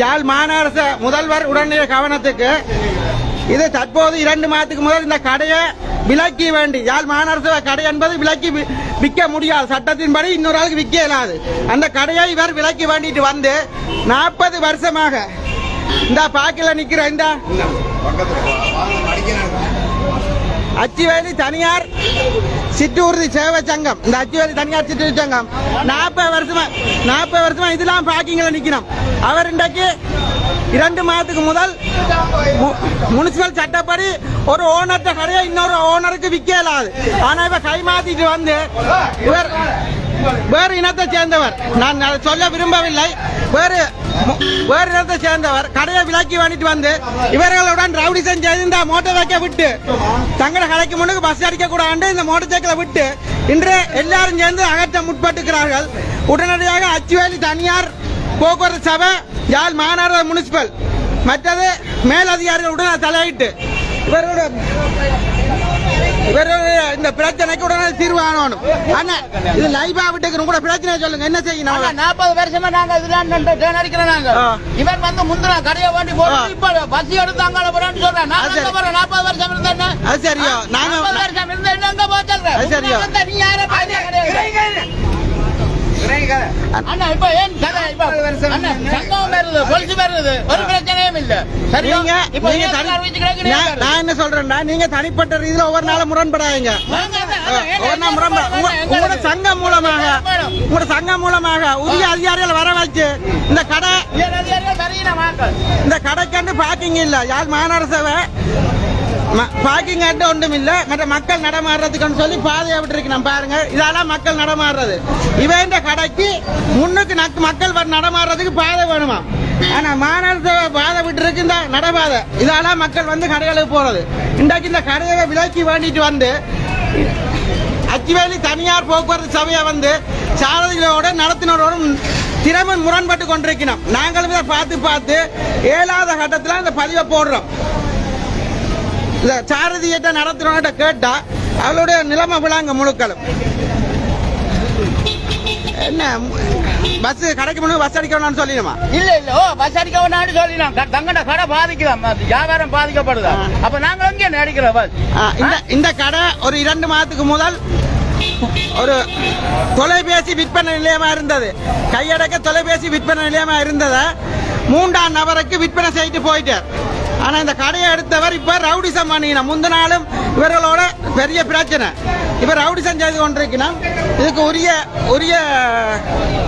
யாழ் மாநகர முதல்வர் உடனடிய கவனத்துக்கு இது தற்போது 2 மாதத்துக்கு முதல் இந்த கடையை விலக்கி வேண்டி யாழ் மாநகர கடை என்பது விலக்கி விற்க முடியாது, சட்டத்தின்படி இன்னொரு ஆளுக்கு விற்க இயலாது. அந்த கடையை இவர் விலக்கி வேண்டிட்டு வந்து 40 வருஷமாக இந்த பாக்கில நிக்கிற இந்த அச்சுவேலி தனியார் சிற்றூர்தி சேவை சங்கம், இந்த அச்சுவேலி தனியார் சிற்றூர்தி சங்கம் 40 வருஷமா இதெல்லாம் பாக்கிங்ல நிக்கணும். அவர் இன்றைக்கு 2 மாதத்துக்கு முதல் முனிசிபல் சட்டப்படி ஒரு ஓனர்ட்ட கடையை இன்னொரு ஓனருக்கு விற்க இயலாது. ஆனா இவ கை மாத்திட்டு வந்து இவர் வேறு இனத்தை சேர்ந்தவர், நான் சொல்ல விரும்பவில்லை, வேறு இனத்தை சேர்ந்தவர் கடையை விலக்கி வாங்கிட்டு வந்து இவர்களுடன் ரவுடிசம் செய்து இந்த மோட்டார் சைக்கிளை விட்டு தங்களோட கடைக்கு முன்னுக்கு பஸ் அடிக்க கூடாது இந்த மோட்டார் சைக்கிளை விட்டு இன்று எல்லாரும் சேர்ந்து அகற்ற முற்பட்டுக்கிறார்கள். உடனடியாக அச்சுவேலி தனியார் போக்குவரத்து சபை, யாழ் மாநகர முனிசிபல் மற்றது மேலதிகாரிகளுடன் தலையிட்டு இவருடைய இந்த பிரச்சனைக்கு உடனே தீர்வு காணணும். ஆனா இது லைவா விட்டுக்கிறோம் கூட பிரச்சனை சொல்லுங்க, என்ன செய்யணும்? 40 வருஷமா நாங்க இதெல்லாம் அடிக்கிறோம். நாங்க இவன் வந்து முந்தின கடையை வாண்டி போட்டு இப்ப பஸ் எடுத்து அங்கால போறான்னு சொல்றேன். 40 வருஷம் இருந்தா அது சரியா? நாங்க 40 வருஷம் இருந்தா எங்க போய் சொல்றேன்? அது சரியா? நீ யார அண்ணா இப்ப ஏன் அண்ணா சங்கம் வருது, பொலிசு வருது, ஒரு பிரச்சனையும் இல்ல. சரிங்க. இப்ப நான் என்ன சொல்றேன்னா, நீங்க தனிப்பட்ட ரீதியில ஒவ்வொரு நாளும் முரண்படாதீங்க. உங்களோட சங்கம் மூலமாக உரிய அதிகாரிகள் வர வச்சு இந்த கடைக்கு பார்க்கிங் இல்ல, யாழ் மாநகர சபை பார்க்கிங் ஒன்றும் இல்ல, மற்ற மக்கள் நடமாடுறதுக்கு சொல்லி பாதையை விட்டு இருக்கு. நம்ம பாருங்க, இதெல்லாம் மக்கள் நடமாடுறது. இவன் கடைக்கு முன்னுக்கு மக்கள் நடமாடுறதுக்கு பாதை வேணுமா? ஆனா மாநகர பாதை விட்டு இருக்கு இந்த நடபாதை, இதெல்லாம் மக்கள் வந்து கடைகளுக்கு போறது. இன்றைக்கு இந்த கடையை விலக்கி வேண்டிட்டு வந்து அச்சுவேலி தனியார் போக்குவரத்து சபையை வந்து சாரதிகளோட நடத்தினரோடும் திறமை முரண்பட்டு கொண்டிருக்கணும். நாங்களும் இதை பார்த்து 7வது கட்டத்தில் இந்த பதிவை போடுறோம். சாரதியிட்ட நடத்தினோட கேட்டா அவளுடைய நிலைமை விளாங்க முழுக்களும் என்ன பஸ் கடைக்கு முன்னாடி பஸ் அடிக்க வேணாம்னு சொல்லிடுமா? இல்ல பஸ் அடிக்க வேணாம்னு சொல்லிடலாம். தங்கட கடை பாதிக்கலாம், வியாபாரம் பாதிக்கப்படுதா? அப்ப நாங்க எங்க அடிக்கிறோம் பஸ்? இந்த கடை ஒரு 2 மாதத்துக்கு முதல் ஒரு தொலைபேசி விற்பனை நிலையமா இருந்தது. கையடக்க தொலைபேசி விற்பனை நிலையமா இருந்தத 3ஆம் நபருக்கு விற்பனை செய்து போயிட்டார். ஆனா இந்த கடையை எடுத்தவர் இப்ப ரவுடிசம் பண்ணினா, முந்த நாளும் இவர்களோட பெரிய பிரச்சனை, இவர் ரவுடிசம் செய்து கொண்டிருக்கணும். இதுக்கு உரிய